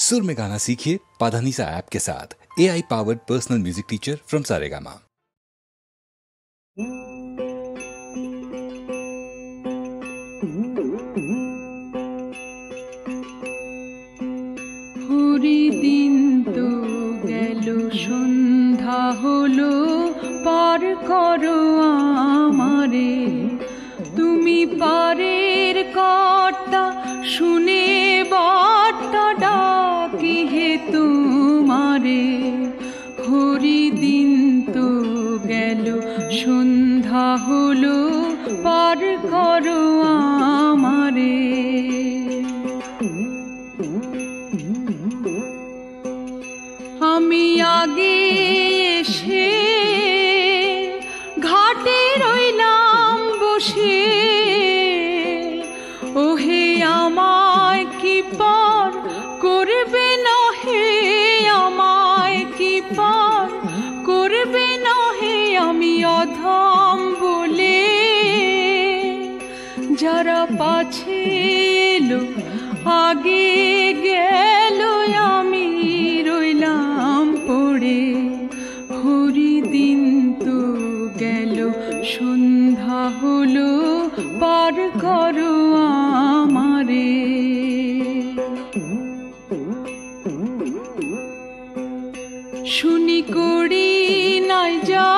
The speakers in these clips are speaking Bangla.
सुर में गाना सीखिए पाधानीसा ऐप के साथ। AI powered personal music teacher from Saregama. দিন তো গেল সন্ধ্যা হলো পার করো আমারে তুমি পারের কর্তা শুনে বার্তা ডাকি হে তোমারে হরি দিন তো গেল সন্ধ্যা হলো পার করো আমারে আমি আগে এসে ঘাটে রইলাম বসে ওহে আমায় কি পার করবে না হে আমায় কি পার করবে না হে আমি অধম বলে যারা পাছে এলো আগে গেল আমি রইলাম পড়ে হরি দিন তো গেল সন্ধ্যা হলো পার করো আমারে শুনি করি নাই যা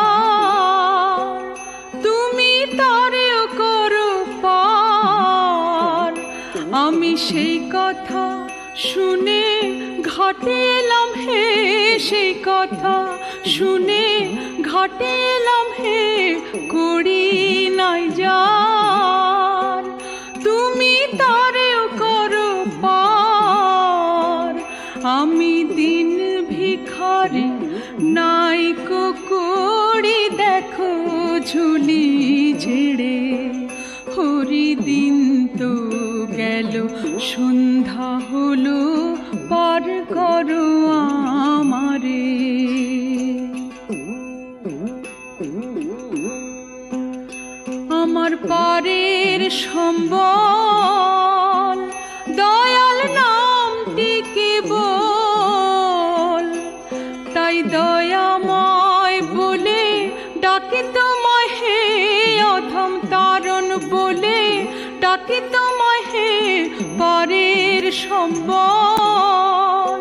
তুমি তারেও করো পার আমি সেই কথা শুনে ঘাটে এলাম হে সেই কথা শুনে ঘাটে এলাম হে করি নাই যার তুমি তারেও করো পার আমি দিন ভিখারি নাই করি দেখো ঝুলি ঝেড়ে হরি দিন তো গেল সন্ধ্যা হলো পার করো আমারে আমার পারের সম্বল দয়াল নামটি কেবল তাই দয়াময় বলে ডাকি তোমায় হে অধম তারণ বলে ডাকি তোমায় হে পারের সম্বল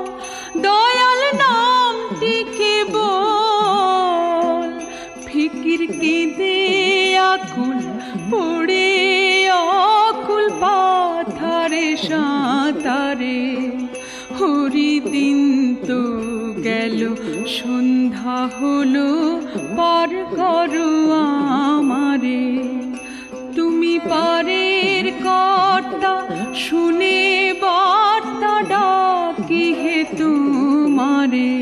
দয়াল নামটি কেবল ফিকির কেঁদে আকুল পড়ে অকুল পাথারে সাঁতারে হরি দিন তো গেল সন্ধ্যা হলো পার করো আমারে তুমি পারের কর্তা শুনে বার্তা ডাকি হে তোমারে